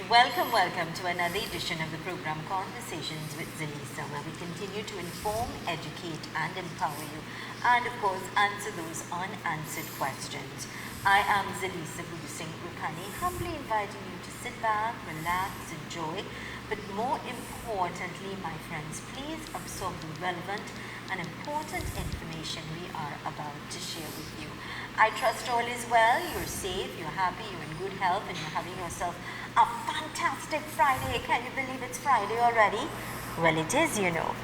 Welcome to another edition of the program Conversations with Zalisa, where we continue to inform, educate and empower you and of course answer those unanswered questions. I am Zalisa Guru Singh Rukhani, humbly inviting you to sit back, relax, enjoy, but more importantly, my friends, please absorb the relevant and important information we are about to share with you. I trust all is well, you're safe, you're happy, you're in good health, and you're having yourself a fantastic Friday. Can you believe it's Friday already? Well, it is, you know.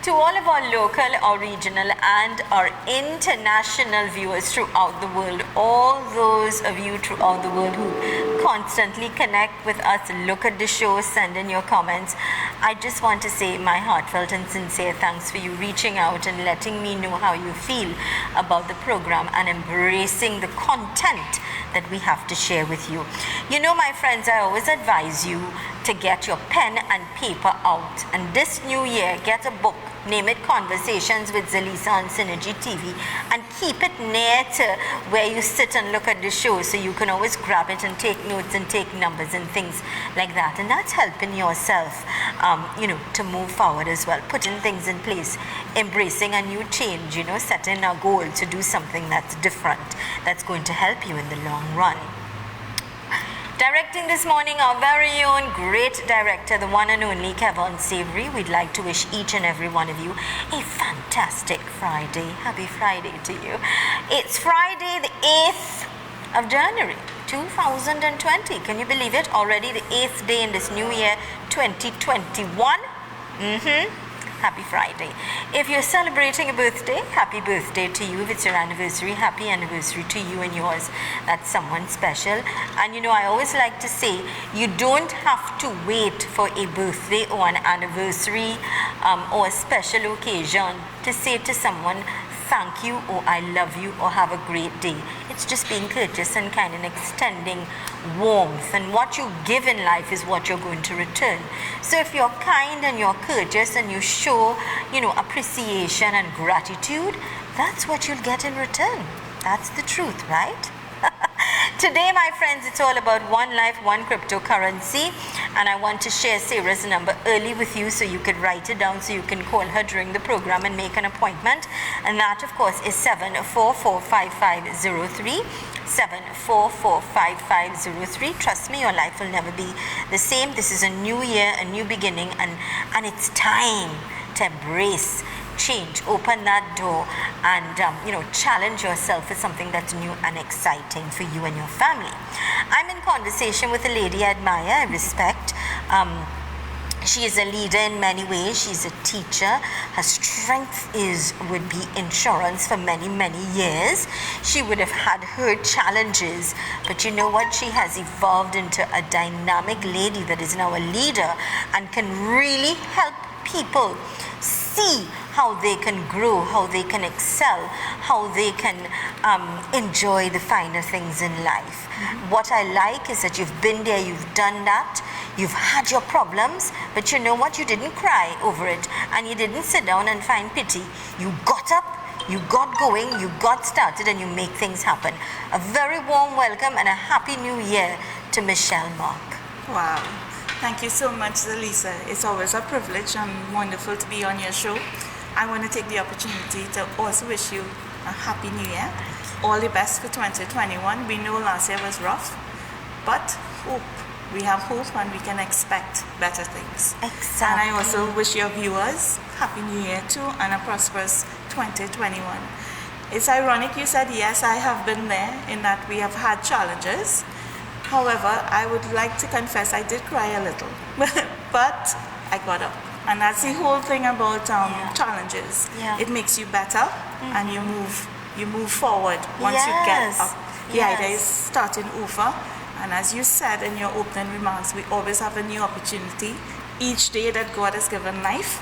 To all of our local, our regional and our international viewers throughout the world, all those of you throughout the world who constantly connect with us, look at the show, send in your comments, I just want to say my heartfelt and sincere thanks for you reaching out and letting me know how you feel about the program and embracing the content that we have to share with you. You know, my friends, I always advise you to get your pen and paper out, and this new year get a book, name it Conversations with Zalisa on Synergy TV, and keep it near to where you sit and look at the show, so you can always grab it and take notes and take numbers and things like that. And that's helping yourself to move forward as well, putting things in place, embracing a new change, setting a goal to do something that's different, that's going to help you in the long run. Directing this morning, our very own great director, the one and only Kevin Savory. We'd like to wish each and every one of you a fantastic Friday. Happy Friday to you. It's Friday, the 8th of January, 2020. Can you believe it? Already the 8th day in this new year, 2021. Happy Friday. If you're celebrating a birthday, happy birthday to you. If it's your anniversary, happy anniversary to you and yours. That's someone special. And I always like to say, you don't have to wait for a birthday or an anniversary or a special occasion to say to someone, thank you, or I love you, or have a great day. It's just being courteous and kind and extending warmth. And what you give in life is what you're going to return. So if you're kind and you're courteous and you show, appreciation and gratitude, that's what you'll get in return. That's the truth, right? Today, my friends, it's all about one life, one cryptocurrency, and I want to share Sarah's number early with you so you could write it down, so you can call her during the program and make an appointment. And that, of course, is 7445503. 7445503. Trust me, your life will never be the same. This is a new year, a new beginning, and it's time to embrace change, open that door, and challenge yourself for something that's new and exciting for you and your family. I'm in conversation with a lady I admire, I respect. She is a leader in many ways. She's a teacher. Her strength would be insurance for many, many years. She would have had her challenges, but you know what? She has evolved into a dynamic lady that is now a leader and can really help people see how they can grow, how they can excel, how they can enjoy the finer things in life. What I like is that you've been there, you've done that, you've had your problems, but you know what? You didn't cry over it, and you didn't sit down and find pity. You got up, you got going, you got started, and you make things happen. A very warm welcome and a happy new year to Michelle Mark. Wow. Thank you so much, Zalisa. It's always a privilege and wonderful to be on your show. I want to take the opportunity to also wish you a happy new year. All the best for 2021. We know last year was rough, but hope. We have hope and we can expect better things. Exactly. And I also wish your viewers happy new year too, and a prosperous 2021. It's ironic you said yes, I have been there, in that we have had challenges. However, I would like to confess I did cry a little, but I got up. And that's the whole thing about challenges. Yeah. It makes you better, and you move forward once you get up. The idea is starting over. And as you said in your opening remarks, we always have a new opportunity. Each day that God has given life,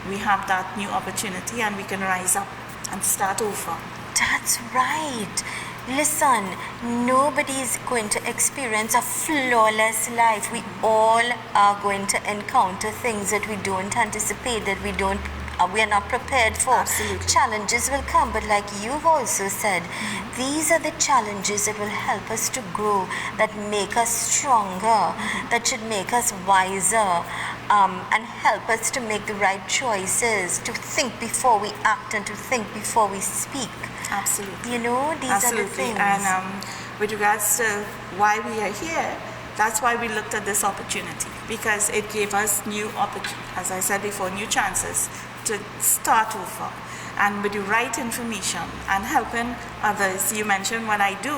we have that new opportunity, and we can rise up and start over. That's right. Listen, nobody's going to experience a flawless life. We all are going to encounter things that we don't anticipate, that we don't we are not prepared for. Absolutely. Challenges will come, but like you've also said, these are the challenges that will help us to grow, that make us stronger, that should make us wiser, and help us to make the right choices, to think before we act and to think before we speak. Absolutely. You know, these are the Absolutely. things. And with regards to why we are here, that's why we looked at this opportunity, because it gave us as I said before, new chances to start over. And with the right information and helping others, you mentioned what I do,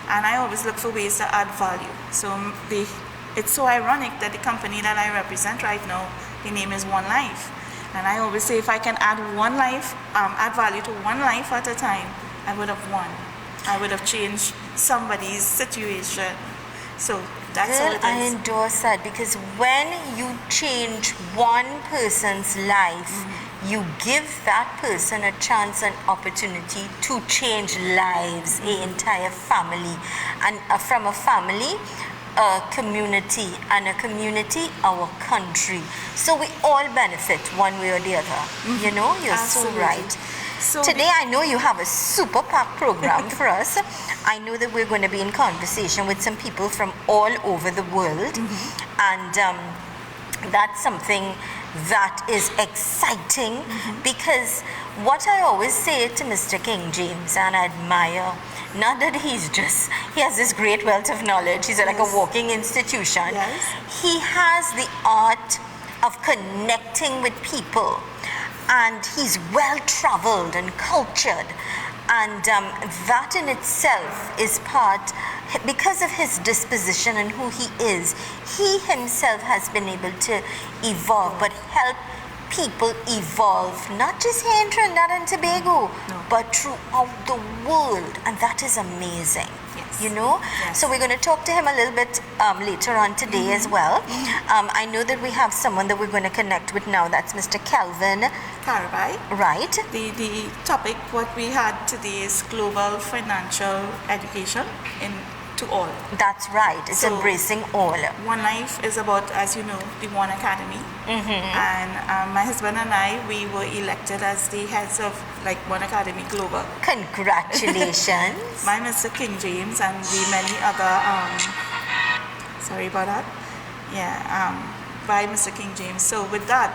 and I always look for ways to add value. So it's so ironic that the company that I represent right now, the name is One Life. And I always say if I can add one life, add value to one life at a time, I would have won. I would have changed somebody's situation. So that's all Girl, it I is. endorse that, because when you change one person's life, you give that person a chance and opportunity to change lives, an entire family, and from a family, a community, and a community, our country. So we all benefit one way or the other. You know, you're Absolutely. so right. So Today, I know you have a super packed program for us. I know that we're going to be in conversation with some people from all over the world, and that's something that is exciting, because what I always say to Mr. King James, and I admire, not that he has this great wealth of knowledge, he's like a walking institution. Yes. He has the art of connecting with people, and he's well traveled and cultured, and that in itself is part, because of his disposition and who he is, he himself has been able to evolve, but help people evolve, not just here in Trinidad and Tobago, but throughout the world, and that is amazing. Yes. You know? Yes. So we're going to talk to him a little bit later on today as well. I know that we have someone that we're going to connect with now. That's Mr. Kelvin. Carabai. Right. The topic what we had today is global financial education to all. That's right. It's So- embracing all. One Life is about, as you know, the One Academy. And my husband and I, we were elected as the heads of One Academy Global Congratulations. by Mr. King James and the many other, sorry about that. Yeah, by Mr. King James. So with that,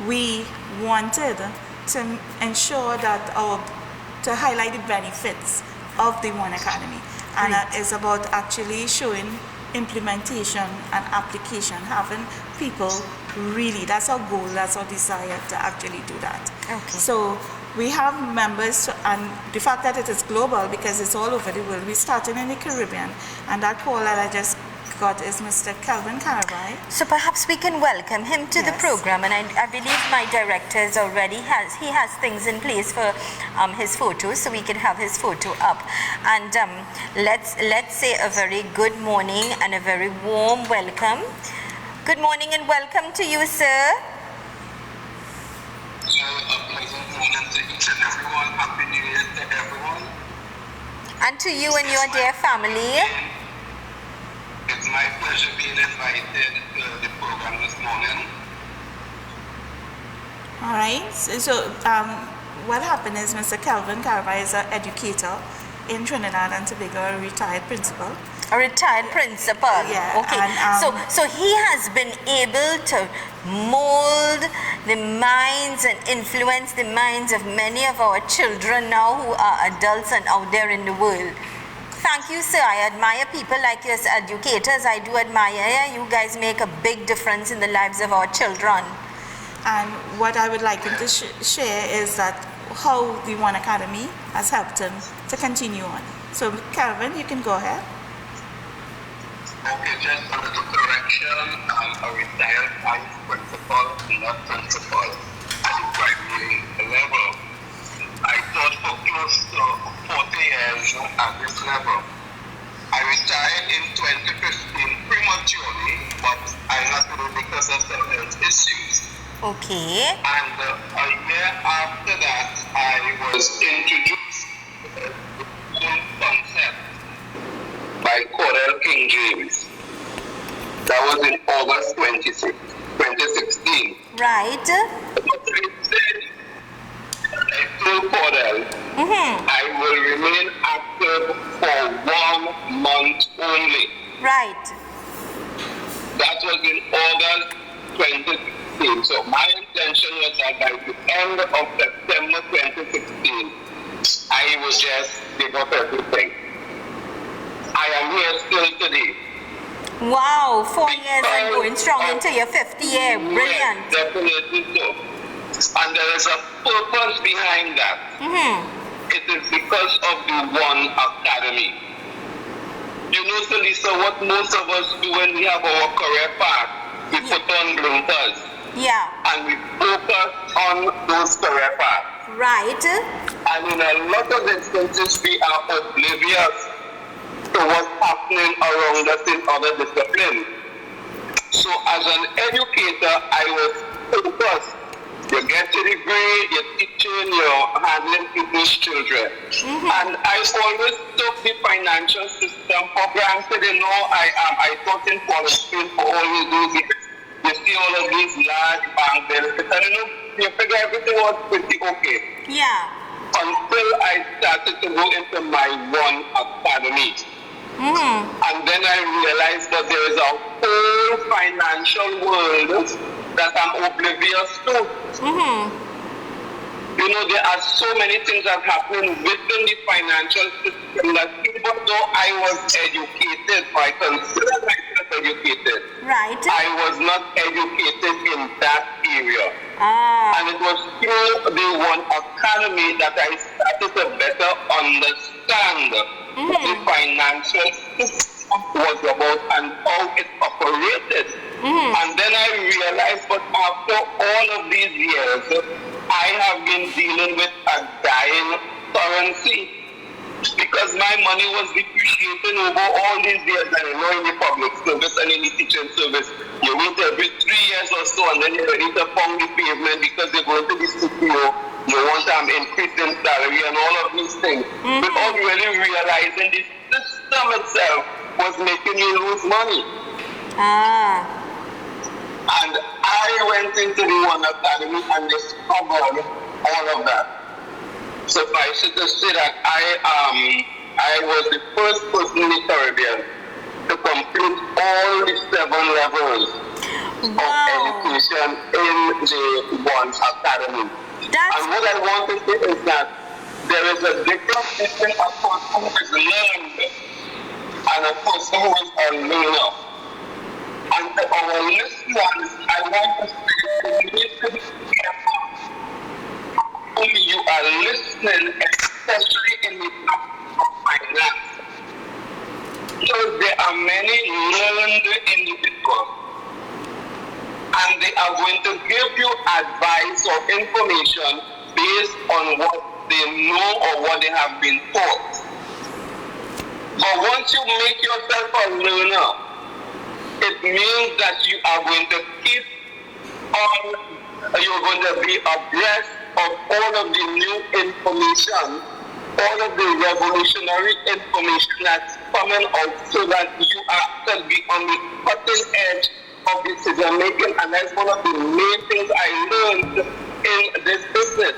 we wanted to ensure that to highlight the benefits of the One Academy. And that is about actually showing implementation and application, having people really, that's our goal, that's our desire to actually do that. Okay. So we have members, and the fact that it is global because it's all over the world. We started in the Caribbean, and that call that I just got is Mr. Kelvin Carabai. So perhaps we can welcome him to the Yes. program, and I believe my director is already has things in place for his photos, so we can have his photo up. And let's say a very good morning and a very warm welcome. Good morning and welcome to you, sir. So a pleasant morning to each and everyone. Happy New Year to everyone. And to you and your dear family. It's my pleasure being invited to the program this morning. All right. So what happened is Mr. Kelvin Carabai is an educator in Trinidad and Tobago, a retired principal. A retired principal. Yeah, Okay. and, So he has been able to mold the minds and influence the minds of many of our children now who are adults and out there in the world. Thank you, sir. I admire people like you as educators. I do admire you. You guys make a big difference in the lives of our children. And what I would like him to share is that how the One Academy has helped him to continue on. So, Kelvin, you can go ahead. Okay, just a little correction. I'm a retired vice principal, not principal at the primary level. I taught for close to 40 years at this level. I retired in 2015 prematurely, but I had to do because of some health issues. Okay. And a year after that, I was introduced to the whole concept by Cornell King James. That was in August 2016. Right. But he said April Cordell, I will remain active for 1 month only. Right. That was in August 2016. So my intention was that by the end of September 2016, I would just give up everything. I am here still today. Wow, 4 years and going strong into your 5th year. Brilliant. Yes, definitely so. And there is a purpose behind that. It is because of the One Academy. You know, so Lisa, what most of us do when we have our career path, we put on blinkers. Yeah. And we focus on those career paths. Right. And in a lot of instances, we are oblivious to what's happening around us in other disciplines. So as an educator, I was focused. You get a degree, you're teaching, you're handling people's children. And I always took the financial system for granted. You know, I taught in policy for all those years. You see all of these large bank benefits, and you figure everything was pretty okay. Yeah. Until I started to go into my One Academy. And then I realized that there is a whole financial world that I'm oblivious to. You know, there are so many things that happen within the financial system that even though I was educated, I consider myself educated, Right. I was not educated in that area. And it was through the One Academy that I started to better understand what the financial system was about and how it operated. And then I realized that after all of these years, I have been dealing with a dying currency because my money was depreciating over all these years. And you know, in the public service and in the teaching service, you wait every 3 years or so, and then you're ready to pound the pavement because you're going to the CPO. You want increase in salary and all of these things, without really realizing the system itself was making you lose money. And I went into the One Academy and discovered all of that. Suffice it to say that I was the first person in the Caribbean to complete all the 7 levels of education in the One Academy. And what I want to say is that there is a difference between a person who is learned and a person who is a learner. And to our listeners, I want to say you need to be careful whom you are listening, especially in the topic of finance. Because there are many learned individuals, and they are going to give you advice or information based on what they know or what they have been taught. But once you make yourself a learner, it means that you are going to keep on, you're going to be abreast of all of the new information, all of the revolutionary information that's coming out so that you are to be on the cutting edge of decision making. And that's one of the main things I learned in this business.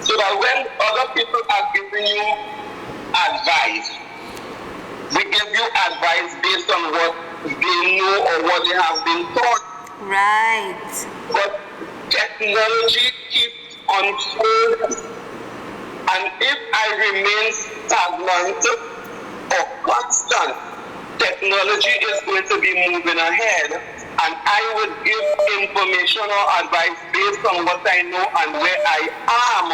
So that when other people are giving you advice, we give you advice based on what they know or what they have been taught. Right. But technology keeps unfolding. And if I remain stagnant or constant, technology is going to be moving ahead. And I would give information or advice based on what I know and where I am,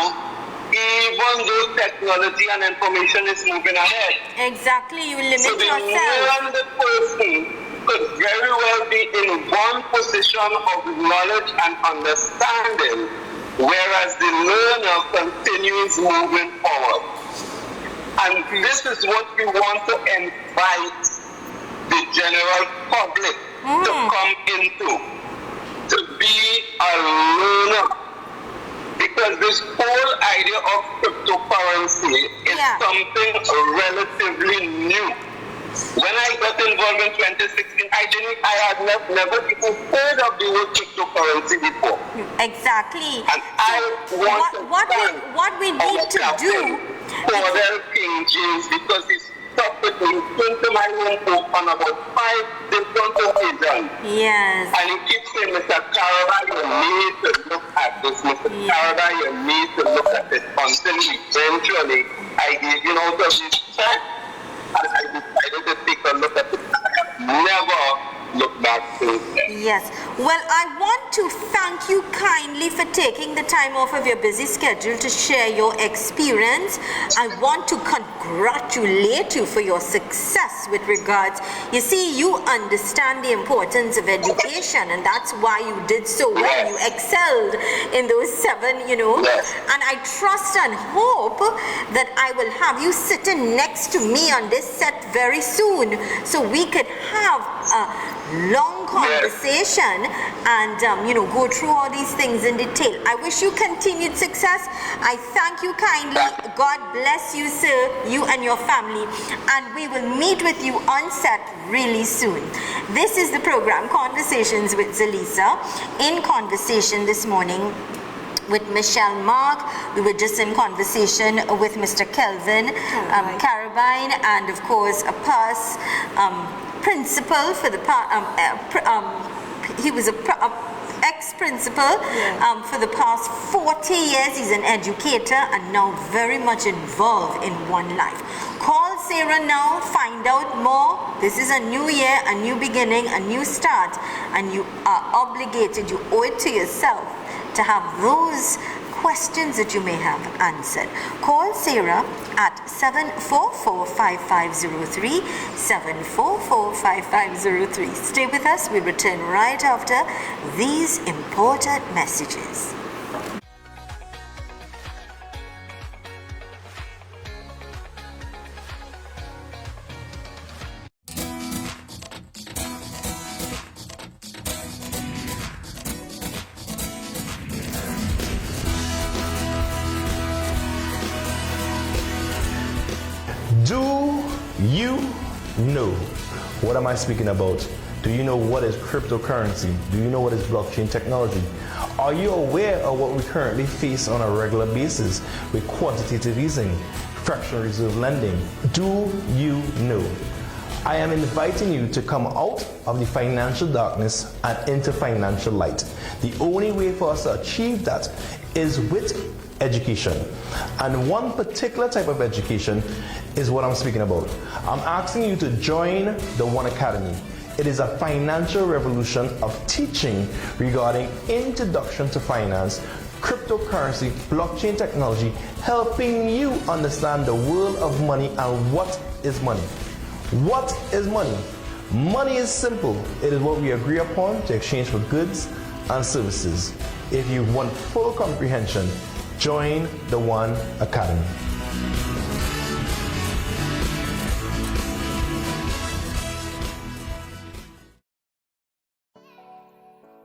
even though technology and information is moving ahead. Exactly, you limit so the yourself. learned person could very well be in one position of knowledge and understanding, whereas the learner continues moving forward. And this is what we want to invite the general public to come into, to be a learner. Because this whole idea of cryptocurrency is something relatively new. When I got involved in 2016, I I had never even heard of the word cryptocurrency before. Exactly. And I want what we need to do. Cordell King James, because he's stuck with me. He came to my home on about 5 different occasions. Yes. And he keeps saying, Mr. Caraba, you need to look at this. Mr. Caraba, you need to look at this. Until eventually I gave him out of his check and I decided to take a look at it. I have never looked back since then. Yes. Well, I want to thank you kindly for taking the time off of your busy schedule to share your experience. I want to congratulate you for your success with regards. You see, you understand the importance of education, and that's why you did so well. You excelled in those 7, and I trust and hope that I will have you sitting next to me on this set very soon so we could have a long conversation and go through all these things in detail. I wish you continued success. I thank you kindly. God bless you, sir, you and your family, and we will meet with you on set really soon. This is the program Conversations with Zalisa. In conversation this morning with Michelle Mark, we were just in conversation with Mr. Kelvin Carabine, and of course a PAS principal for the he was a ex-principal for the past 40 years. He's an educator and now very much involved in One Life. Call Sarah now, find out more. This is a new year, a new beginning, a new start, and you are obligated, you owe it to yourself to have those questions that you may have answered. Call Sarah at 744-5503, 744-5503. Stay with us. We return right after these important messages. Do you know? What am I speaking about? Do you know what is cryptocurrency? Do you know what is blockchain technology? Are you aware of what we currently face on a regular basis with quantitative easing, fractional reserve lending? Do you know? I am inviting you to come out of the financial darkness and into financial light. The only way for us to achieve that is with education. And one particular type of education is what I'm speaking about. I'm asking you to join the One Academy. It is a financial revolution of teaching regarding introduction to finance, cryptocurrency, blockchain technology, helping you understand the world of money and what is money. What is money? Money is simple. It is what we agree upon to exchange for goods and services. If you want full comprehension, join the One Academy.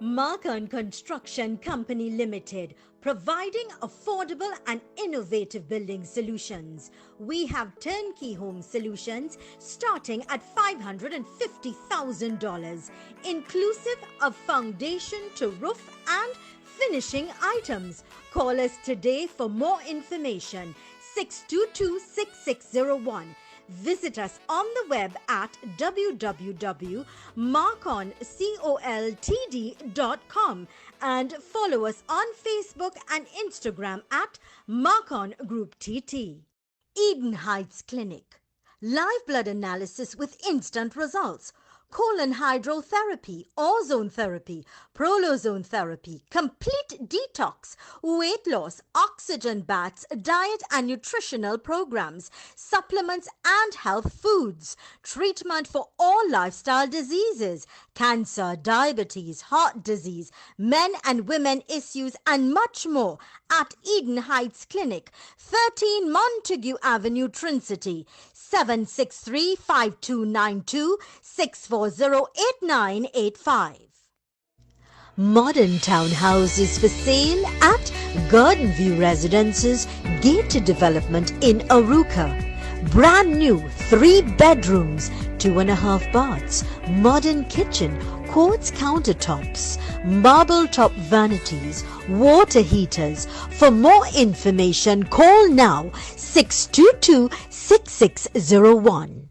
Marcon Construction Company Limited, providing affordable and innovative building solutions. We have turnkey home solutions starting at $550,000, inclusive of foundation to roof and finishing items. Call us today for more information. 622-6601. Visit us on the web at www.marconcoltd.com and follow us on Facebook and Instagram at Marcon Group TT. Eden Heights Clinic. Live blood analysis with instant results. Colon hydrotherapy, ozone therapy, prolozone therapy, complete detox, weight loss, oxygen baths, diet and nutritional programs, supplements and health foods, treatment for all lifestyle diseases, cancer, diabetes, heart disease, men and women issues and much more at Eden Heights Clinic, 13 Montague Avenue, Trincity, 763-5292, 640-8985. Modern townhouses for sale at Garden View Residences, gated development in Arouca. Brand new 3 bedrooms, 2.5 baths, modern kitchen, quartz countertops, marble top vanities, water heaters. For more information, call now 622-6601.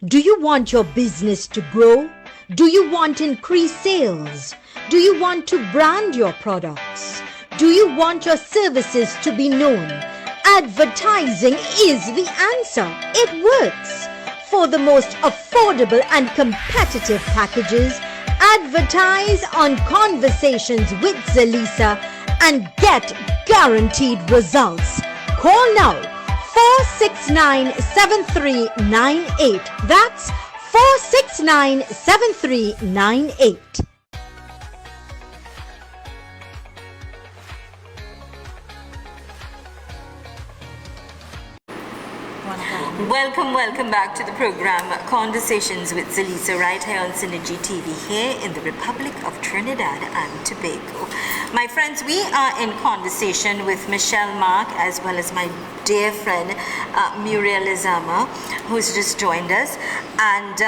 Do you want your business to grow? Do you want increased sales? Do you want to brand your products? Do you want your services to be known? Advertising is the answer. It works. For the most affordable and competitive packages, advertise on Conversations with Zalisa and get guaranteed results. Call now 469-7398. That's 469-7398. Welcome back to the program Conversations with Zalisa right here on Synergy TV here in the Republic of Trinidad and Tobago. My friends, we are in conversation with Michelle Mark as well as my dear friend Muriel Izama, who's just joined us, and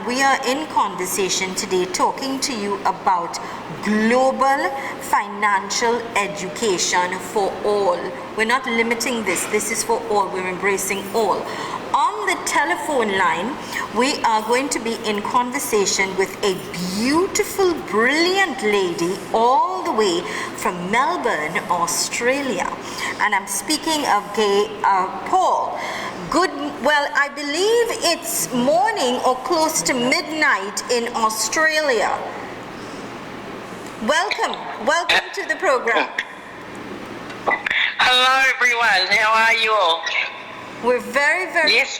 we are in conversation today talking to you about global financial education for all. We're not limiting this is for all. We're embracing all. On the telephone line, we are going to be in conversation with a beautiful, brilliant lady all the way from Melbourne, Australia. And I'm speaking of Gay Paul. I believe it's morning or close to midnight in Australia. Welcome to the program. Hello everyone, how are you all? We're very, very... Yes.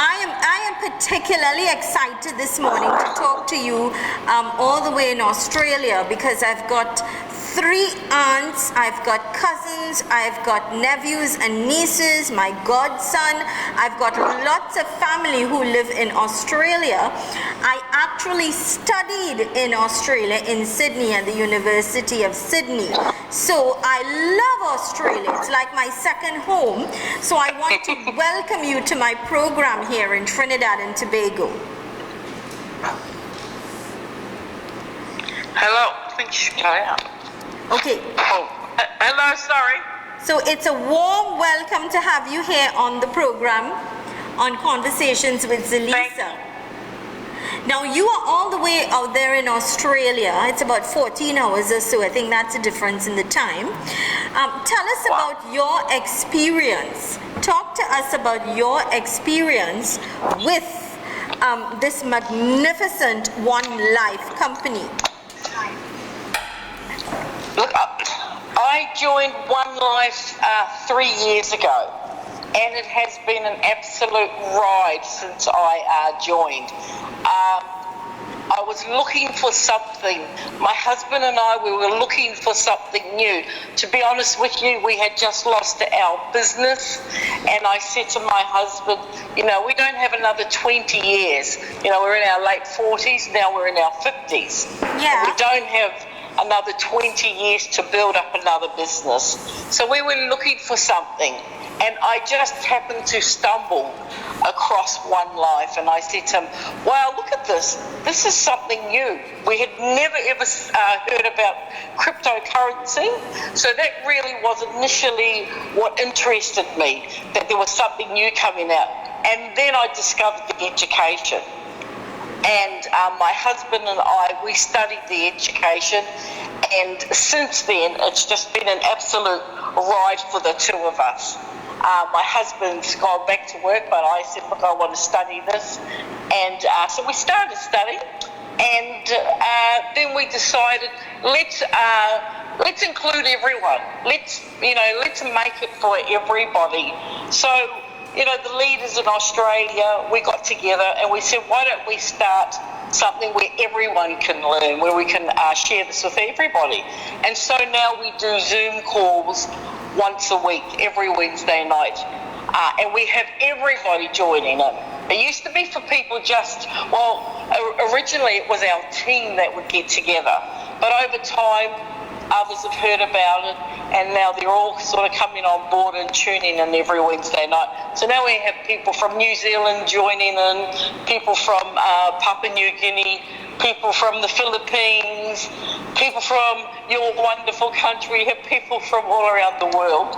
I am particularly excited this morning to talk to you all the way in Australia because I've got 3 aunts, I've got cousins, I've got nephews and nieces, my godson. I've got lots of family who live in Australia. I actually studied in Australia, in Sydney, at the University of Sydney. So I love Australia. It's like my second home. So I want to welcome you to my program here in Trinidad and Tobago. Hello, I think you should go out. Okay. Oh, hello, sorry. So it's a warm welcome to have you here on the program on Conversations with Zalisa. Now you are all the way out there in Australia. It's about 14 hours or so. I think that's a difference in the time. Tell us about your experience. Talk to us about your experience with this magnificent One Life company. Look, I joined One Life 3 years ago, and it has been an absolute ride since I joined. I was looking for something. My husband and I, we were looking for something new. To be honest with you, we had just lost our business, and I said to my husband, you know, we don't have another 20 years. You know, we're in our late 40s, now we're in our 50s. Yeah. We don't have another 20 years to build up another business. So we were looking for something, and I just happened to stumble across One Life, and I said to him, wow, look at this. This is something new. We had never ever heard about cryptocurrency, so that really was initially what interested me, that there was something new coming out. And then I discovered the education. And my husband and I, we studied the education, and since then it's just been an absolute ride for the two of us. My husband's gone back to work, but I said, look, I want to study this. And so we started studying, and then we decided, let's include everyone. Let's make it for everybody. So, you know, the leaders in Australia, we got together and we said, why don't we start something where everyone can learn, where we can share this with everybody. And so now we do Zoom calls once a week, every Wednesday night. And we have everybody joining it. It used to be for people originally it was our team that would get together. But over time, others have heard about it, and now they're all sort of coming on board and tuning in every Wednesday night. So now we have people from New Zealand joining in, people from Papua New Guinea, people from the Philippines, people from your wonderful country, have people from all around the world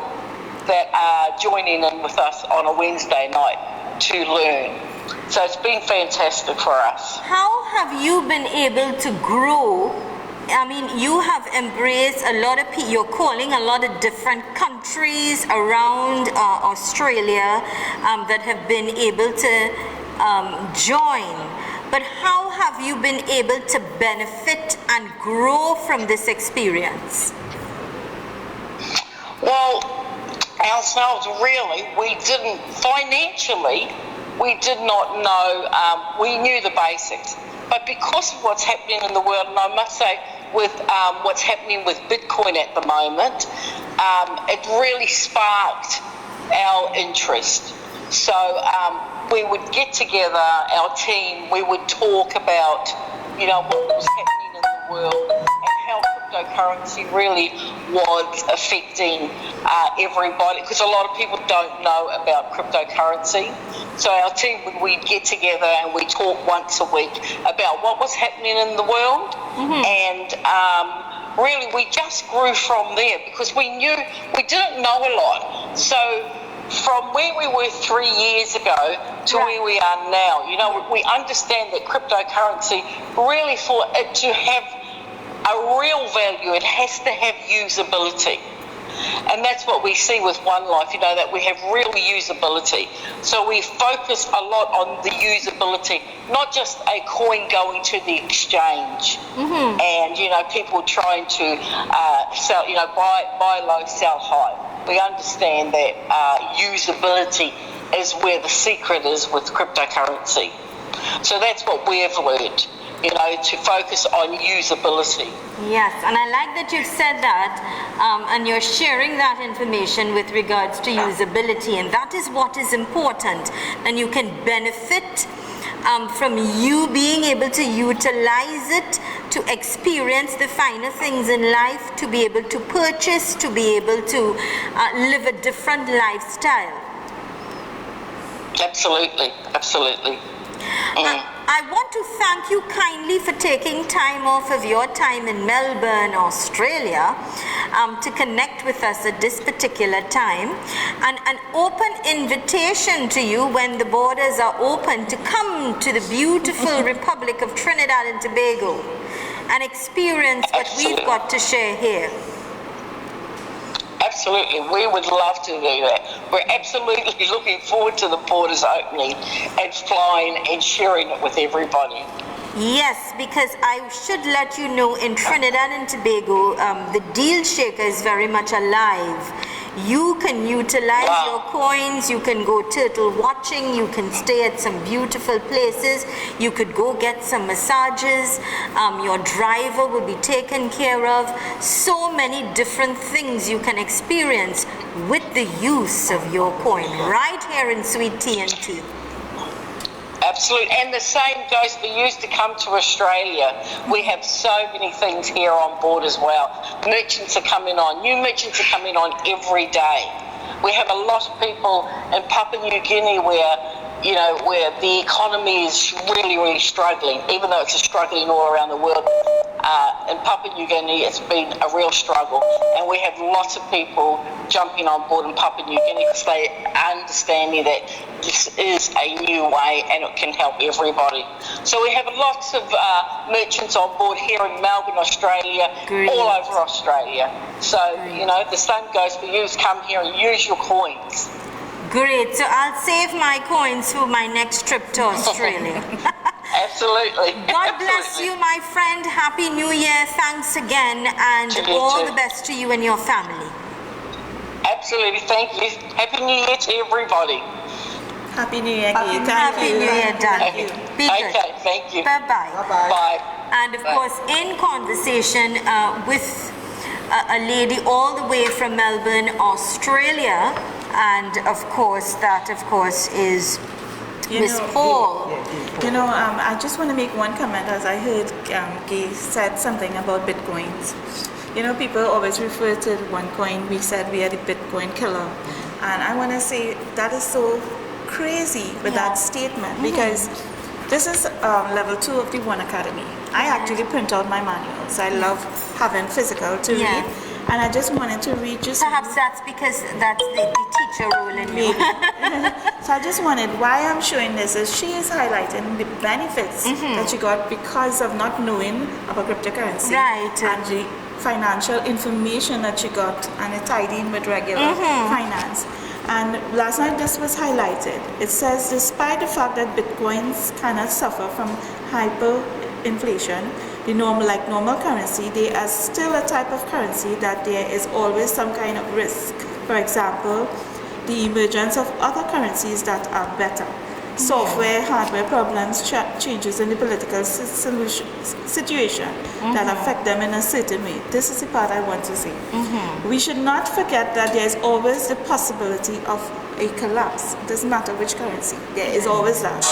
that are joining in with us on a Wednesday night to learn. So it's been fantastic for us. How have you been able to grow? I mean, you have embraced a lot of you're calling a lot of different countries around Australia that have been able to join. But how have you been able to benefit and grow from this experience? Well, ourselves really, we didn't, financially, we did not know, we knew the basics. But because of what's happening in the world, and I must say with what's happening with Bitcoin at the moment, it really sparked our interest. So we would get together, our team, we would talk about, you know, what was happening in the world and how cryptocurrency really was affecting everybody, because a lot of people don't know about cryptocurrency. So our team, we'd get together and we talk once a week about what was happening in the world, and really we just grew from there because we knew, we didn't know a lot. So from where we were 3 years ago to where we are now, you know, we understand that cryptocurrency, really for it to have a real value, it has to have usability. And that's what we see with One Life, you know, that we have real usability. So we focus a lot on the usability, not just a coin going to the exchange and, you know, people trying to sell, you know, buy low, sell high. We understand that usability is where the secret is with cryptocurrency. So that's what we've learned, you know, to focus on usability. Yes, and I like that you've said that, and you're sharing that information with regards to usability, and that is what is important. And you can benefit from you being able to utilize it to experience the finer things in life, to be able to purchase, to be able to live a different lifestyle. Absolutely, absolutely. I want to thank you kindly for taking time off of your time in Melbourne, Australia, to connect with us at this particular time, and an open invitation to you when the borders are open to come to the beautiful Republic of Trinidad and Tobago and experience what we've got to share here. Absolutely, we would love to do that. We're absolutely looking forward to the borders opening and flying and sharing it with everybody. Yes, because I should let you know, in Trinidad and Tobago, the Deal Shaker is very much alive. You can utilize your coins, you can go turtle watching, you can stay at some beautiful places, you could go get some massages, your driver will be taken care of. So many different things you can experience with the use of your coin right here in Sweet TNT. Absolutely, and the same goes for you to come to Australia. We have so many things here on board as well. Merchants are coming on, new merchants are coming on every day. We have a lot of people in Papua New Guinea where, you know, where the economy is really, really struggling, even though it's struggling all around the world. In Papua New Guinea, it's been a real struggle, and we have lots of people jumping on board in Papua New Guinea because they are understanding that this is a new way and it can help everybody. So we have lots of merchants on board here in Melbourne, Australia, all over Australia. So, you know, the same goes for you. Come here and use your coins. Great. So I'll save my coins for my next trip to Australia. Absolutely. God bless you, my friend. Happy New Year. Thanks again, and all the best to you and your family. Absolutely. Thank you. Happy New Year to everybody. Happy New Year. Happy New Year, darling. Be good. Okay, thank you. Bye-bye. Bye. And of course, in conversation with a lady all the way from Melbourne, Australia, and of course, that of course is Miss Paul. You know, I just want to make one comment as I heard Gay said something about Bitcoins. You know, people always refer to OneCoin. We said we are the Bitcoin killer. And I want to say that is so crazy with that statement, because this is level 2 of the One Academy. I actually print out my manuals. I love having physical to read. And I just wanted to read just... Perhaps that's because that's the teacher role in you. So I just wanted, why I'm showing this is she is highlighting the benefits that she got because of not knowing about cryptocurrency. Right. And the financial information that she got, and it tied in with regular finance. And last night this was highlighted. It says, despite the fact that Bitcoins cannot suffer from hyperinflation, like normal currency, they are still a type of currency that there is always some kind of risk. For example, the emergence of other currencies that are better. Software, hardware problems, changes in the political situation that affect them in a certain way. This is the part I want to say. We should not forget that there is always the possibility of a collapse. It doesn't matter which currency. There is always that.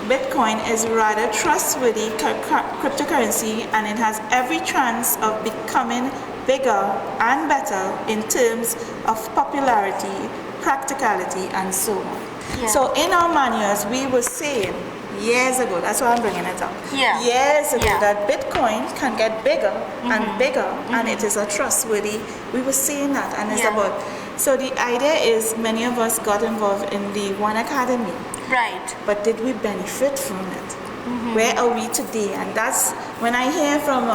Bitcoin is rather trustworthy cryptocurrency, and it has every chance of becoming bigger and better in terms of popularity, practicality, and so on. So in our manuals, we were saying years ago, that's why I'm bringing it up, years ago, that Bitcoin can get bigger and bigger, and it is a trustworthy, we were saying that, and it's about, so the idea is many of us got involved in the One Academy. Right. But did we benefit from it? Where are we today? And that's when I hear from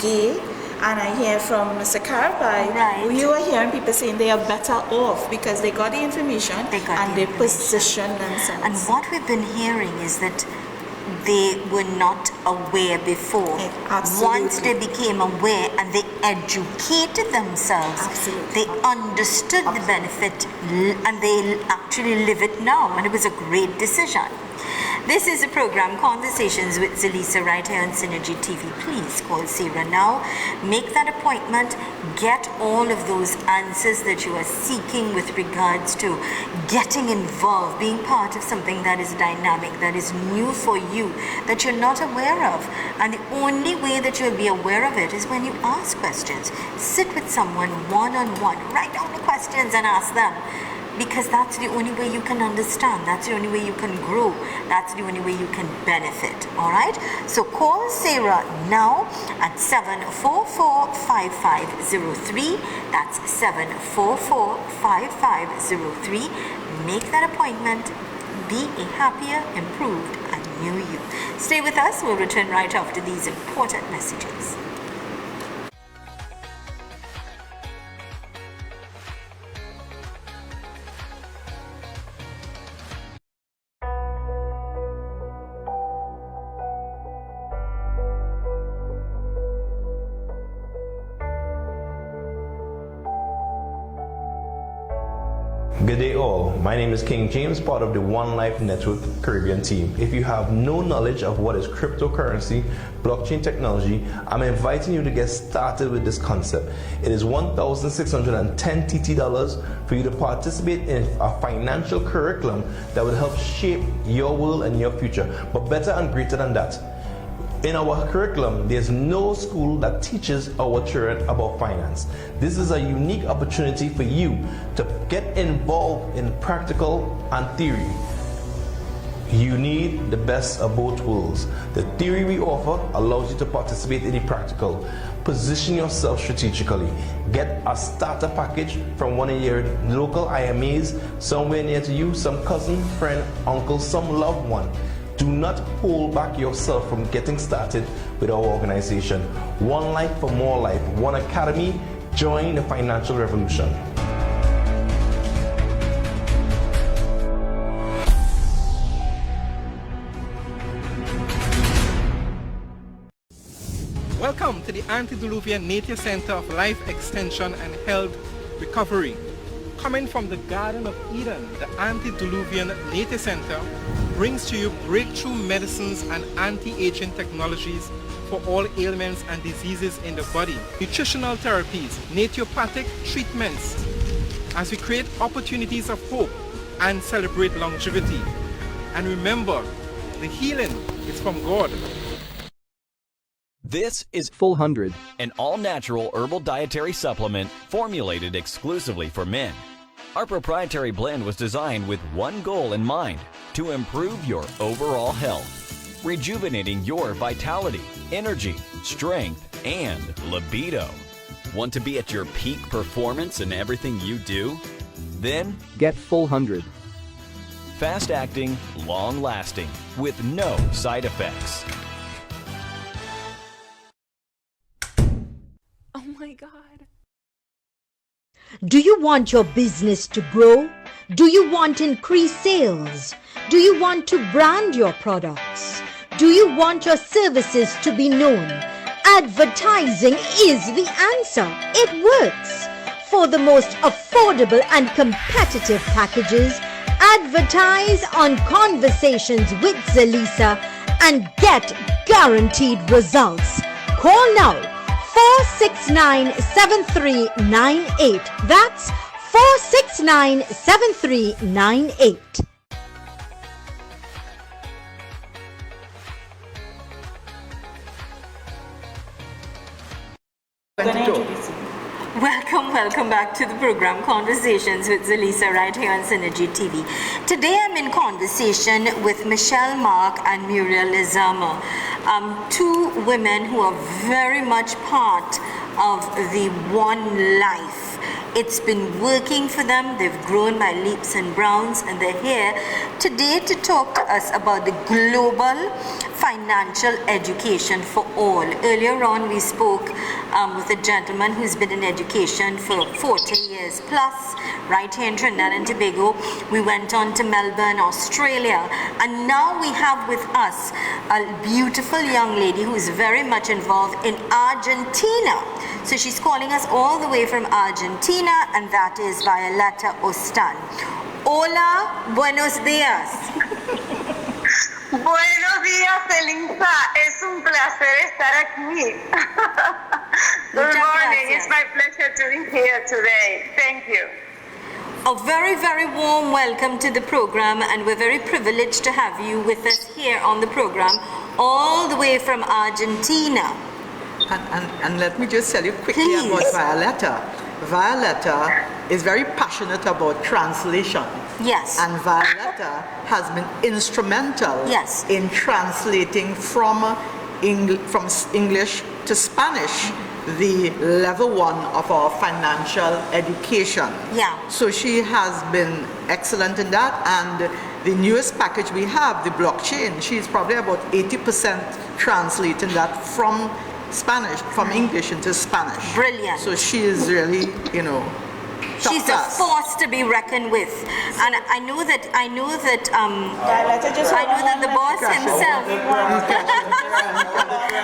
Gay and I hear from Mr. Karabai, you are hearing people saying they are better off because they got the information they position themselves. And what we've been hearing is that they were not aware before. Once they became aware and they educated themselves, they understood the benefit and they actually live it now, and it was a great decision. This is a program, Conversations with Zelisa, right here on Synergy TV. Please call Sarah now. Make that appointment. Get all of those answers that you are seeking with regards to getting involved, being part of something that is dynamic, that is new for you, that you're not aware of. And the only way that you'll be aware of it is when you ask questions. Sit with someone one-on-one. Write down the questions and ask them. Because that's the only way you can understand, that's the only way you can grow, that's the only way you can benefit, all right? So call Sarah now at 744-5503, that's 744-5503. Make that appointment, be a happier, improved, and new you. Stay with us, we'll return right after these important messages. Good day all, my name is King James, part of the One Life Network Caribbean team. If you have no knowledge of what is cryptocurrency, blockchain technology, I'm inviting you to get started with this concept. It is $1,610 TT for you to participate in a financial curriculum that will help shape your world and your future. But better and greater than that, in our curriculum, there's no school that teaches our children about finance. This is a unique opportunity for you to get involved in practical and theory. You need the best of both worlds. The theory we offer allows you to participate in the practical. Position yourself strategically. Get a starter package from one of your local IMAs somewhere near to you, some cousin, friend, uncle, some loved one. Do not hold back yourself from getting started with our organization. One Life for More Life, One Academy. Join the financial revolution. Welcome to the Antediluvian Nature Center of Life Extension and Health Recovery. Coming from the Garden of Eden, the Antediluvian Nature Center brings to you breakthrough medicines and anti-aging technologies for all ailments and diseases in the body, nutritional therapies, naturopathic treatments, as we create opportunities of hope and celebrate longevity. And remember, the healing is from God. This is Full 100, an all-natural herbal dietary supplement formulated exclusively for men. Our proprietary blend was designed with one goal in mind: to improve your overall health, rejuvenating your vitality, energy, strength, and libido. Want to be at your peak performance in everything you do? Then get Full 100. Fast-acting, long-lasting, with no side effects. Oh my God. Do you want your business to grow? Do you want increased sales? Do you want to brand your products? Do you want your services to be known? Advertising is the answer. It works. For the most affordable and competitive packages, advertise on Conversations with Zalisa and get guaranteed results. Call now 469-7398. That's 469-7398. Welcome back to the program Conversations with Zalisa right here on Synergy TV. Today I'm in conversation with Michelle Mark and Muriel Lizama, two women who are very much part of the One Life. It's been working for them. They've grown by leaps and bounds, and they're here today to talk to us about the global financial education for all. Earlier on, we spoke with a gentleman who's been in education for 40 years plus, right here in Trinidad and Tobago. We went on to Melbourne, Australia, and now we have with us a beautiful young lady who's very much involved in Argentina. So she's calling us all the way from Argentina, and that is Violeta Ostan. Hola, buenos días. Buenos días, Elisa. Es un placer estar aquí. Good morning. It's my pleasure to be here today. Thank you. A very, very warm welcome to the program, and we're very privileged to have you with us here on the program, all the way from Argentina. And let me just tell you quickly about Violeta. Violeta is very passionate about translation. Yes. And Violeta has been instrumental in translating from English to Spanish the level 1 of our financial education. Yeah. So she has been excellent in that, and the newest package we have, the blockchain, she's probably about 80% translating that from Spanish, from English into Spanish. Brilliant. So she is really, She's a force to be reckoned with, and I know that the boss himself.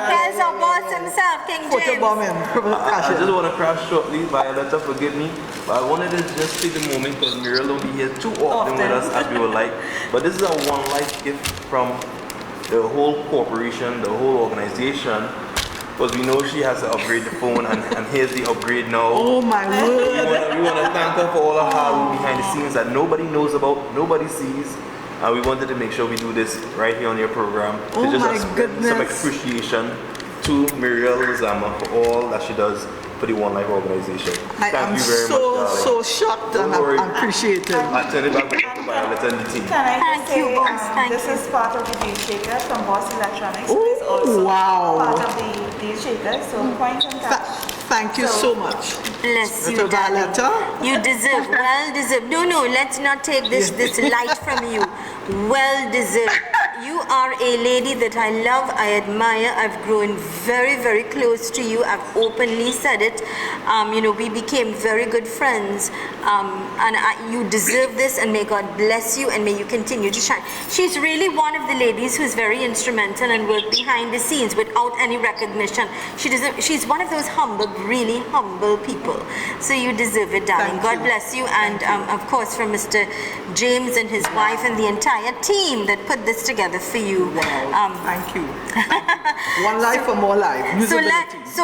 There's our boss himself, King James. I just want to crash shortly, Violeta, forgive me, but I wanted to just take a moment because Muriel will be here too often with us as we would like. But this is a One Life gift from the whole corporation, the whole organization. Because we know she has to upgrade the phone, and here's the upgrade now. Oh my word! We want to thank her for all her hard work behind the scenes that nobody knows about, nobody sees. And we wanted to make sure we do this right here on your program to just express some appreciation to Muriel Lizama for all that she does for the One Life organization. Thank you very much, darling. So shocked and appreciated. I turn it back to Violeta and the team. Can I just say, this is part of the deal shaker from Boss Electronics, who is also part of the deal shaker, so point and cash. Thank you so much. Bless you, darling. You deserve, well deserved. No, let's not take this light from you. Well deserved. You are a lady that I love, I admire. I've grown very, very close to you. I've openly said it. We became very good friends. And you deserve this, and may God bless you, and may you continue to shine. She's really one of the ladies who's very instrumental and worked behind the scenes without any recognition. She's one of those humble, really humble people. So you deserve it, darling. God bless you. And of course, from Mr. James and his wife and the entire team that put this together for you. Wow. Thank you. One life for more life. So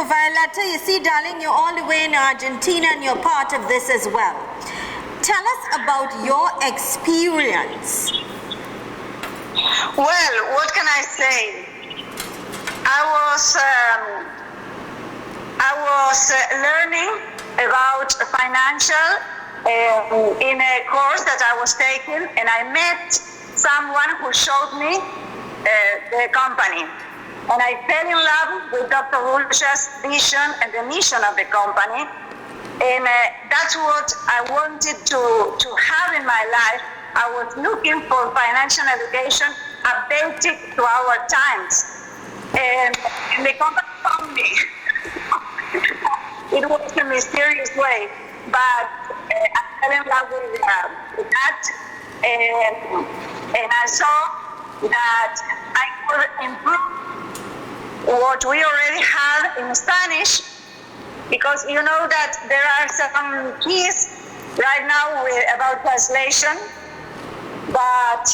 Violeta, you see, darling, you're all the way in Argentina and you're part of this as well. Tell us about your experience Well, what can I say? I was learning about financial in a course that I was taking, and I met someone who showed me the company. And I fell in love with Dr. Ulsha's vision and the mission of the company. And that's what I wanted to have in my life. I was looking for financial education updated to our times. And the company found me. It was a mysterious way, but I fell in love with that. And I saw that I could improve what we already had in Spanish, because you know that there are some keys right now about translation, but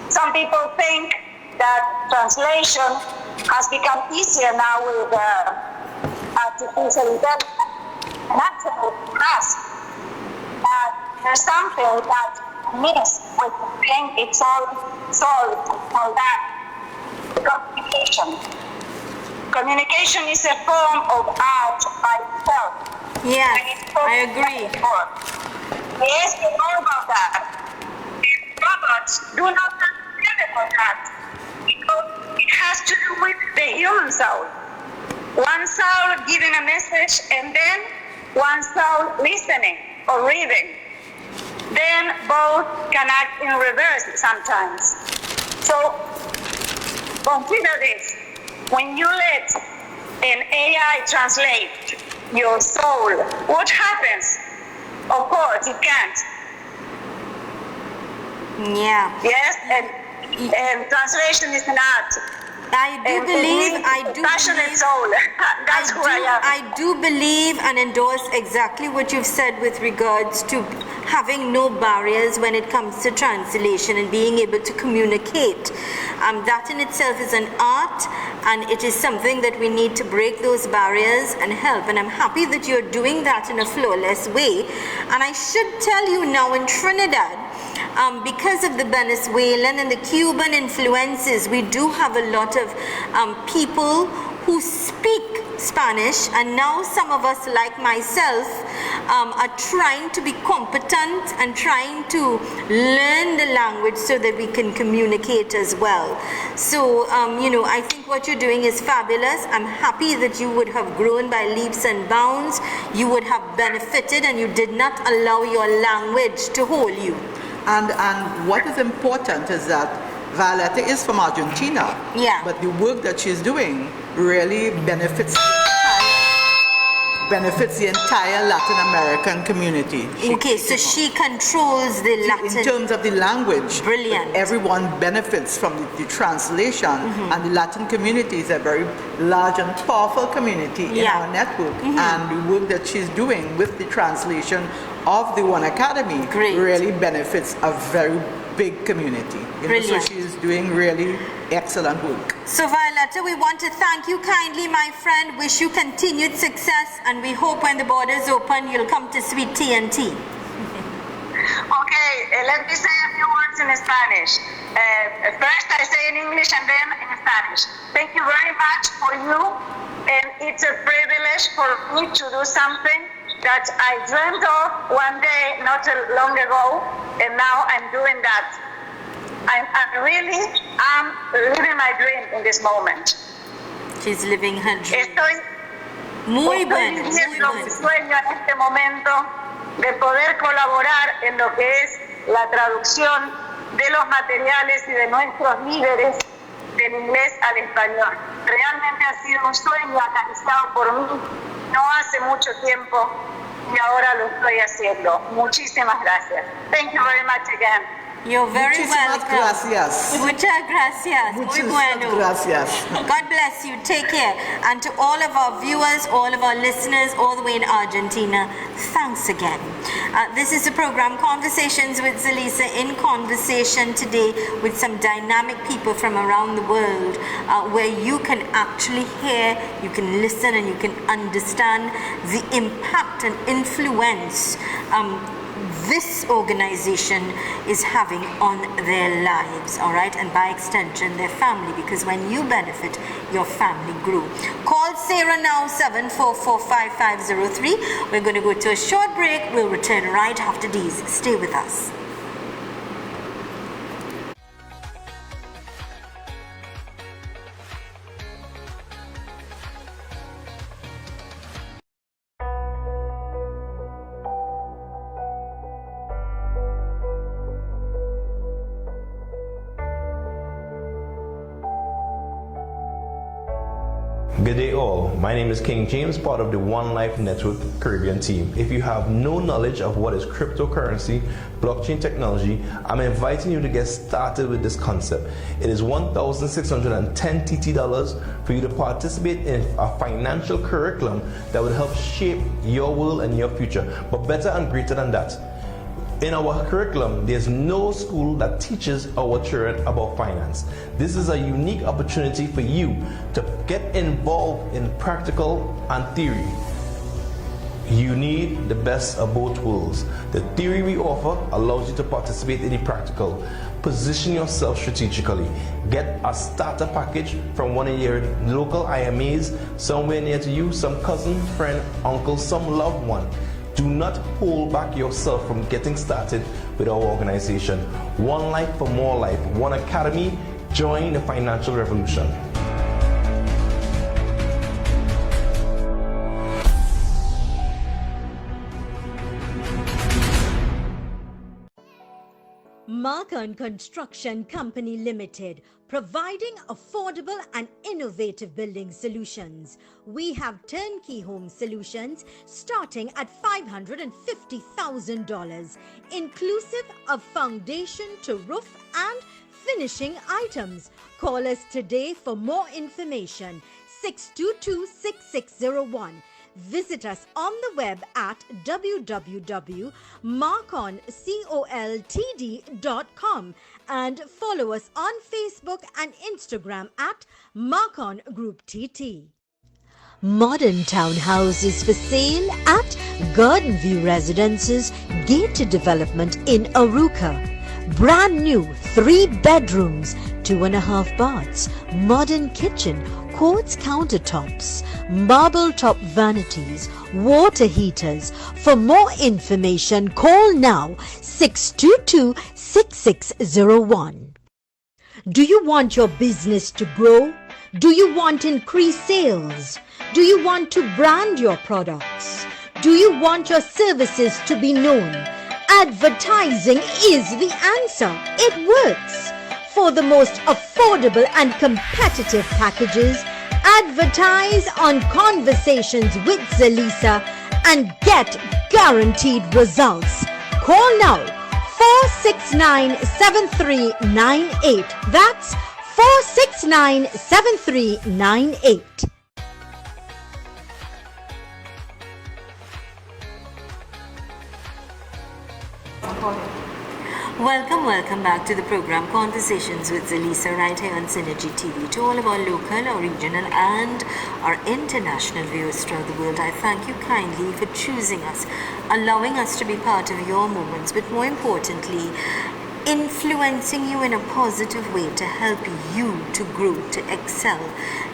some people think that translation has become easier now with artificial intelligence. And absolutely has. But there's something that missed with the thing. It's all solved for that. Communication. Communication is a form of art by itself. Yes, I agree. Yes, we know about that. Robots do not understand about that, because it has to do with the human soul. One soul giving a message, and then one soul listening or reading. Then both can act in reverse sometimes. So consider this. When you let an AI translate your soul, what happens? Of course, it can't. Yeah. Yes, and translation is an art. I do believe and endorse exactly what you've said with regards to having no barriers when it comes to translation and being able to communicate. That in itself is an art, and it is something that we need to break those barriers and help. And I'm happy that you're doing that in a flawless way. And I should tell you now, in Trinidad, because of the Venezuelan and the Cuban influences, we do have a lot of people who speak Spanish, and now some of us, like myself, are trying to be competent and trying to learn the language so that we can communicate as well. So, I think what you're doing is fabulous. I'm happy that you would have grown by leaps and bounds. You would have benefited, and you did not allow your language to hold you. And what is important is that Violeta is from Argentina, but the work that she's doing really benefits the entire Latin American community. So she controls the Latin. In terms of the language. Brilliant. Everyone benefits from the translation, and the Latin community is a very large and powerful community in our network. And the work that she's doing with the translation of the One Academy really benefits a very big community. So she's doing really excellent work. So Violeta, we want to thank you kindly, my friend. Wish you continued success, and we hope when the borders open, you'll come to Sweet TNT. Okay, let me say a few words in Spanish. First I say in English and then in Spanish. Thank you very much for you, and it's a privilege for me to do something that I dreamt of one day not long ago, and now I'm doing that. I'm really living my dream in this moment. She's living her dream. Estoy viviendo mi sueño en este momento de poder colaborar en lo que es la traducción de los materiales y de nuestros líderes del inglés al español. Realmente ha sido un sueño analizado por mí no hace mucho tiempo, y ahora lo estoy haciendo. Muchísimas gracias. Thank you very much again. You're very welcome. Gracias. Muchas gracias. Muy bueno. Gracias. God bless you. Take care. And to all of our viewers, all of our listeners, all the way in Argentina, thanks again. This is the program Conversations with Zelisa, in conversation today with some dynamic people from around the world, where you can actually hear, you can listen, and you can understand the impact and influence this organization is having on their lives, all right, and by extension their family, because when you benefit, your family grew. Call Sarah now, 7445503. We're going to go to a short break. We'll return right after these. Stay with us. Good day all, my name is King James, part of the One Life Network Caribbean team. If you have no knowledge of what is cryptocurrency, blockchain technology, I'm inviting you to get started with this concept. It is $1,610 TT for you to participate in a financial curriculum that would help shape your world and your future. But better and greater than that, in our curriculum, there's no school that teaches our children about finance. This is a unique opportunity for you to get involved in practical and theory. You need the best of both worlds. The theory we offer allows you to participate in the practical. Position yourself strategically. Get a starter package from one of your local IMAs somewhere near to you, some cousin, friend, uncle, some loved one. Do not hold back yourself from getting started with our organization. One life for more life. One Academy. Join the financial revolution. Marcon Construction Company Limited, providing affordable and innovative building solutions. We have turnkey home solutions starting at $550,000, inclusive of foundation to roof and finishing items. Call us today for more information. 622-6601. Visit us on the web at www.marconcoltd.com and follow us on Facebook and Instagram at Marcon Group TT. Modern townhouses for sale at Garden View Residences, gated development in Arouca. Brand new 3 bedrooms, 2.5 baths, modern kitchen, quartz countertops, marble top vanities, water heaters. For more information, call now 622-6601. Do you want your business to grow? Do you want increased sales? Do you want to brand your products? Do you want your services to be known? Advertising is the answer. It works. For the most affordable and competitive packages, advertise on Conversations with Zelisa and get guaranteed results. Call now 469-7398. That's 469-7398. Welcome back to the program Conversations with Zelisa right here on Synergy TV. To all of our local, our regional and our international viewers throughout the world, I thank you kindly for choosing us, allowing us to be part of your moments, but more importantly, influencing you in a positive way to help you to grow, to excel,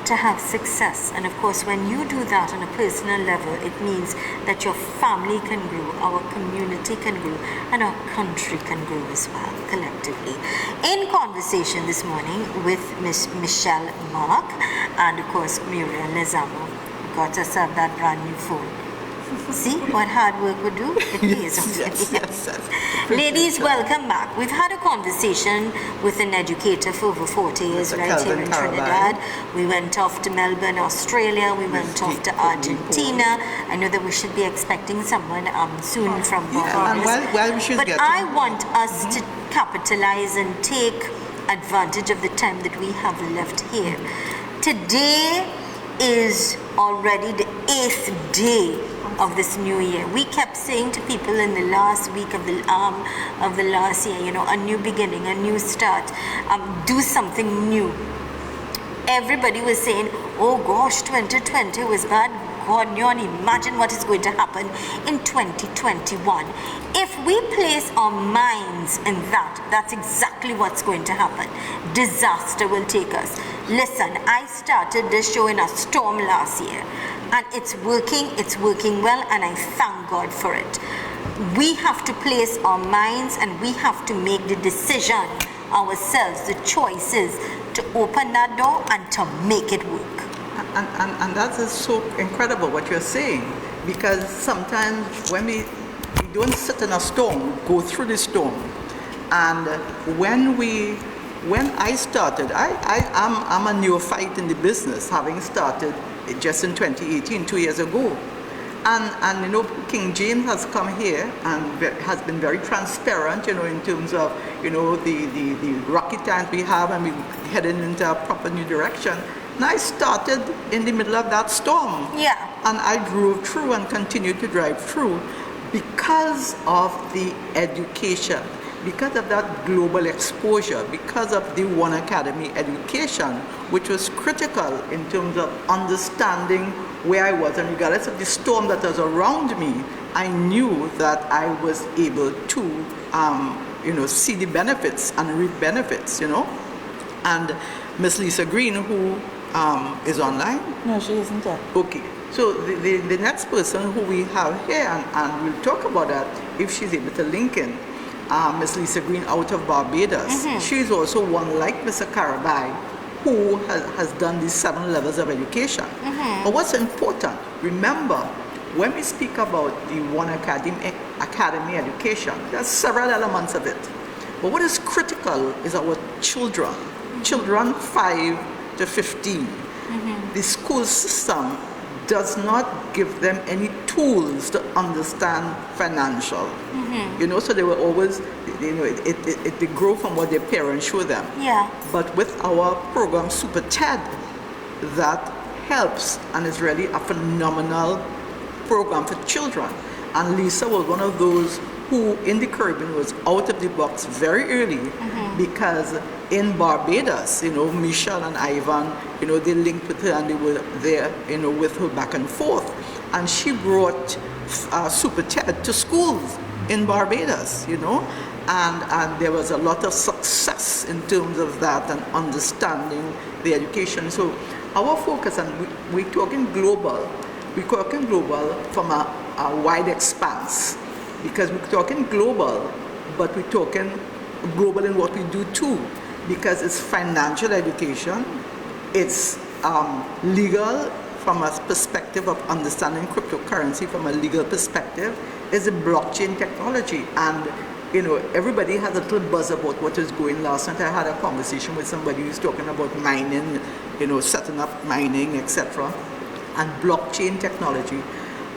to have success. And of course, when you do that on a personal level, it means that your family can grow, our community can grow, and our country can grow as well, collectively. In conversation this morning with Miss Michelle Mark and of course Muriel Lezama. Got us up that brand new phone. See what hard work would do? It pays off. Yes. Ladies, welcome back. We've had a conversation with an educator for over 40 years right here in Trinidad. We went off to Melbourne, Australia. We went off to Argentina. I know that we should be expecting someone soon from Barbados. Well, we should but get I want us to capitalize and take advantage of the time that we have left here. Today is already the 8th day of this new year. We kept saying to people in the last week of the last year, you know, a new beginning, a new start, do something new. Everybody was saying, oh gosh, 2020 was bad, God, Nyon, imagine what is going to happen in 2021. If we place our minds in that, that's exactly what's going to happen. Disaster will take us. Listen, I started this show in a storm last year, and it's working well, and I thank God for it. We have to place our minds and we have to make the decision ourselves, the choices to open that door and to make it work. And that is so incredible what you're saying, because sometimes when we don't sit in a storm, we go through the storm. And when I started, I'm a neophyte in the business, having started just in 2018, 2 years ago. And you know, King James has come here and has been very transparent, you know, in terms of, you know, the rocky times we have, and we're heading into a proper new direction. And I started in the middle of that storm. Yeah. And I drove through and continued to drive through because of the education, because of that global exposure, because of the One Academy education, which was critical in terms of understanding where I was. And regardless of the storm that was around me, I knew that I was able to, you know, see the benefits and reap benefits, you know. And Miss Lisa Green, who is online? No, she isn't yet. Okay. So the next person who we have here, and we'll talk about that if she's able to link in, Miss Lisa Green out of Barbados. Mm-hmm. She's also one like Mr. Carabai, who has done these 7 levels of education. Mm-hmm. But what's important, remember, when we speak about the One Academy education, there's several elements of it. But what is critical is our children, children 5 to 15. Mm-hmm. The school system does not give them any tools to understand financial. Mm-hmm. You know, so they were always, you know, they grow from what their parents show them. Yeah. But with our program Super TED, that helps and is really a phenomenal program for children. And Lisa was one of those who in the Caribbean was out of the box very early, because in Barbados, you know, Michelle and Ivan, you know, they linked with her and they were there, you know, with her back and forth. And she brought Super TED to schools in Barbados, you know, and there was a lot of success in terms of that and understanding the education. So our focus, and we're talking global from a wide expanse, because we're talking global, but we're talking global in what we do too, because it's financial education, it's legal from a perspective of understanding cryptocurrency from a legal perspective, is a blockchain technology. And you know, everybody has a little buzz about what is going. Last night I had a conversation with somebody who's talking about mining, you know, setting up mining, etc., and blockchain technology.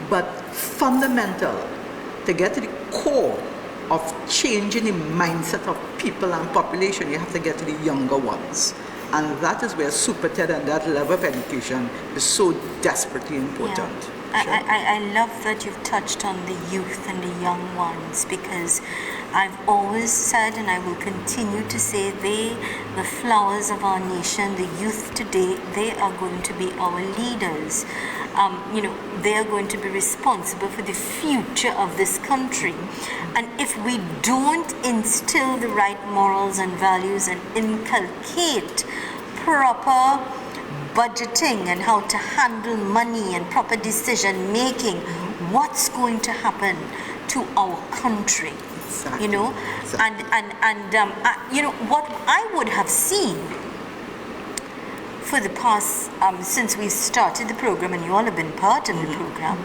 But fundamental, to get to the core of changing the mindset of people and population, you have to get to the younger ones. And that is where Super TED and that level of education is so desperately important. Yeah. I love that you've touched on the youth and the young ones, because I've always said, and I will continue to say, the flowers of our nation, the youth today, they are going to be our leaders. You know, they are going to be responsible for the future of this country. And if we don't instill the right morals and values and inculcate proper budgeting and how to handle money and proper decision making, what's going to happen to our country? Exactly. You know, Exactly. and you know what I would have seen for the past since we started the program, and you all have been part of the program,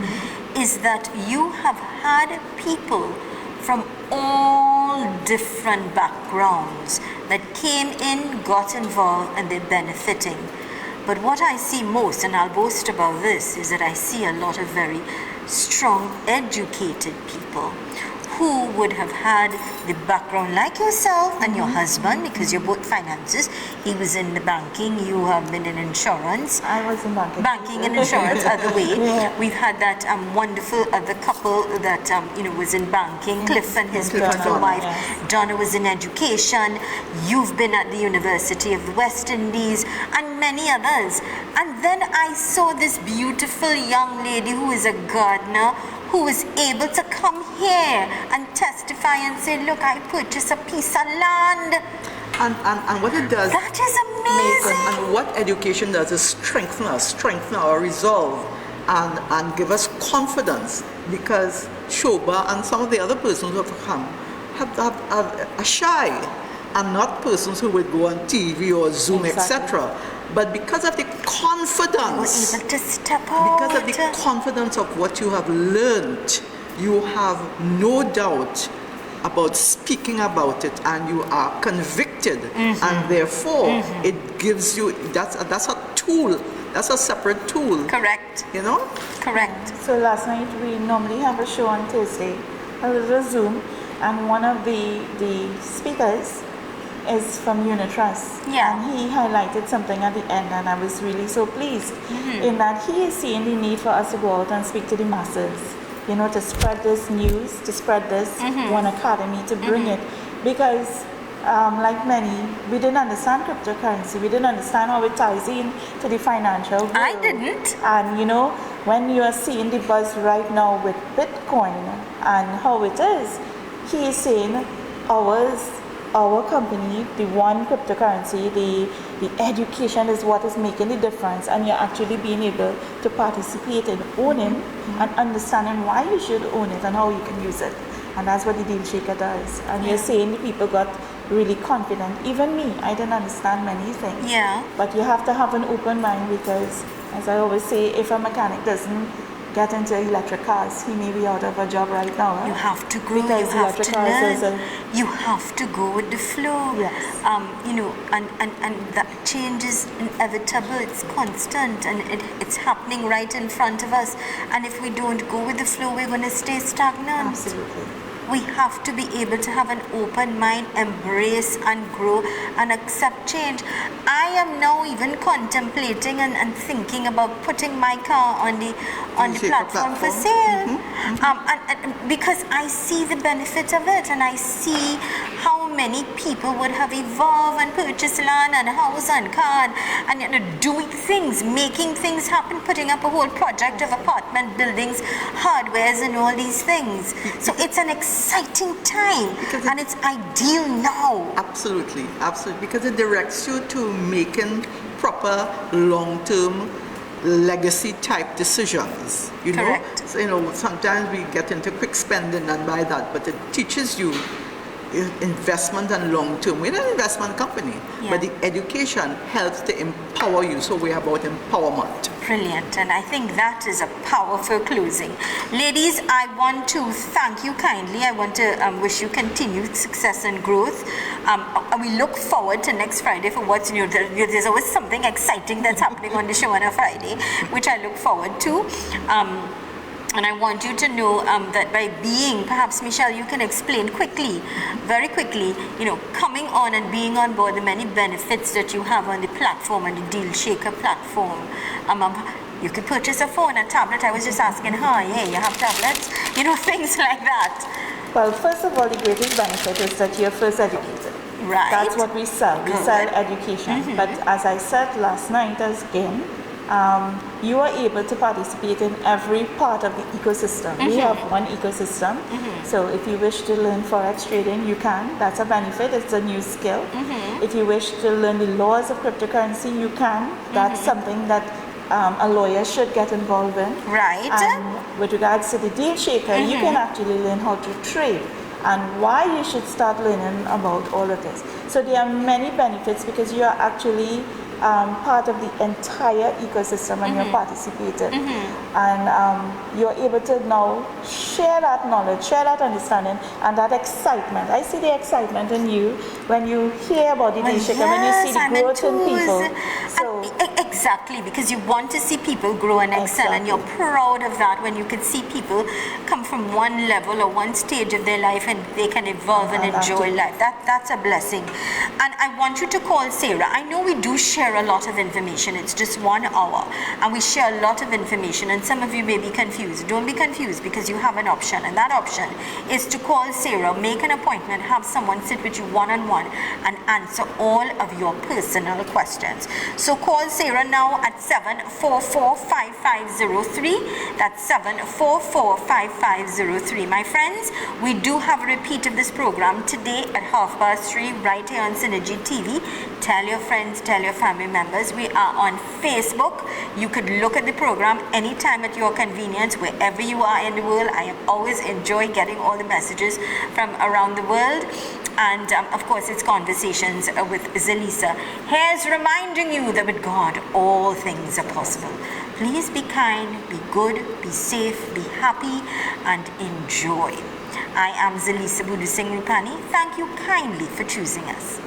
is that you have had people from all different backgrounds that came in, got involved, and they're benefiting. But what I see most, and I'll boast about this, is that I see a lot of very strong, educated people who would have had the background like yourself and your husband, because you're both finances. He was in the banking, you have been in insurance. I was in banking. Banking and insurance other way. Yeah. We've had that wonderful other couple that was in banking, Cliff and his beautiful Donna, wife. yes. Donna was in education. You've been at the University of the West Indies and many others. And then I saw this beautiful young lady who is a gardener, who was able to come here and testify and say, look, I purchased a piece of land. And what it does, That is amazing. and what education does is strengthen our resolve, and give us confidence, because Shobha and some of the other persons who have come are shy, and not persons who would go on TV or Zoom, etc. But because of the confidence, Able to step out. because of the confidence of what you have learned, you have no doubt about speaking about it, and you are convicted, and therefore it gives you, that's a tool, that's a separate tool. Correct. You know? Correct. So last night we normally have a show on Thursday, a little Zoom, and one of the speakers is from Unitrust. Yeah. And he highlighted something at the end, and I was really so pleased in that he is seeing the need for us to go out and speak to the masses, to spread this news, to spread this One Academy, to bring it. Because like many, we didn't understand cryptocurrency. We didn't understand how it ties in to the financial world. I didn't. And when you are seeing the buzz right now with Bitcoin and how it is, he is saying our company, the one cryptocurrency, the education is what is making the difference, and you're actually being able to participate in owning and understanding why you should own it and how you can use it. And that's what the Deal Shaker does. And you're saying the people got really confident. Even me, I didn't understand many things. Yeah. But you have to have an open mind, because, as I always say, if a mechanic doesn't get into electric cars, he may be out of a job right now. You have to grow, Because you have to electric cars is learn, you have to go with the flow. Yes. And that change is inevitable, it's constant, and it's happening right in front of us. And if we don't go with the flow, we're going to stay stagnant. Absolutely. We have to be able to have an open mind, embrace and grow and accept change. I am now even contemplating and thinking about putting my car on the platform for sale. And because I see the benefit of it, and I see how many people would have evolved and purchased land and house and car and doing things, making things happen, putting up a whole project of apartment buildings, hardwares and all these things. So it's an exciting time, and it's ideal now. Absolutely, because it directs you to making proper long-term legacy type decisions. Correct. So, sometimes we get into quick spending and buy that, but it teaches you investment and long-term. We're an investment company, but the education helps to empower you. So we're about empowerment. Brilliant, and I think that is a powerful closing. Ladies, I want to thank you kindly. I want to wish you continued success and growth. We look forward to next Friday for what's new. There's always something exciting that's happening on the show on a Friday, which I look forward to. And I want you to know that by being, perhaps Michelle, you can explain quickly, very quickly, coming on and being on board, the many benefits that you have on the platform, on the Deal Shaker platform. You could purchase a phone, a tablet. I was just asking her, hey, you have tablets? Things like that. Well, first of all, the greatest benefit is that you're first educated. Right. That's what we sell. We sell education. But as I said last night again, you are able to participate in every part of the ecosystem. We have one ecosystem. So if you wish to learn Forex trading, you can. That's a benefit. It's a new skill. If you wish to learn the laws of cryptocurrency, you can. That's something that a lawyer should get involved in. Right. And with regards to the Deal Shaker, you can actually learn how to trade and why you should start learning about all of this. So there are many benefits because you are actually part of the entire ecosystem and you're participating. And you're able to now share that knowledge, share that understanding, and that excitement. I see the excitement in you when you hear about the Deal Shaker, when you see the growth in people. So Exactly, because you want to see people grow and excel, and you're proud of that when you can see people come from one level or one stage of their life and they can evolve and enjoy life. That's a blessing. And I want you to call Sarah. I know we do share a lot of information. It's just 1 hour and we share a lot of information, and some of you may be confused. Don't be confused, because you have an option, and that option is to call Sarah, make an appointment, have someone sit with you one-on-one and answer all of your personal questions. So call Sarah now at 744-5503. That's 744-5503. My friends, we do have a repeat of this program today at 3:30 right here on Synergy TV. Tell your friends, tell your family members. We are on Facebook. You could look at the program anytime at your convenience, wherever you are in the world. I have always enjoyed getting all the messages from around the world. And of course, it's Conversations with Zelisa. Here's reminding you that with God, all things are possible. Please be kind, be good, be safe, be happy, and enjoy. I am Zelisa Budu Singh Rupani. Thank you kindly for choosing us.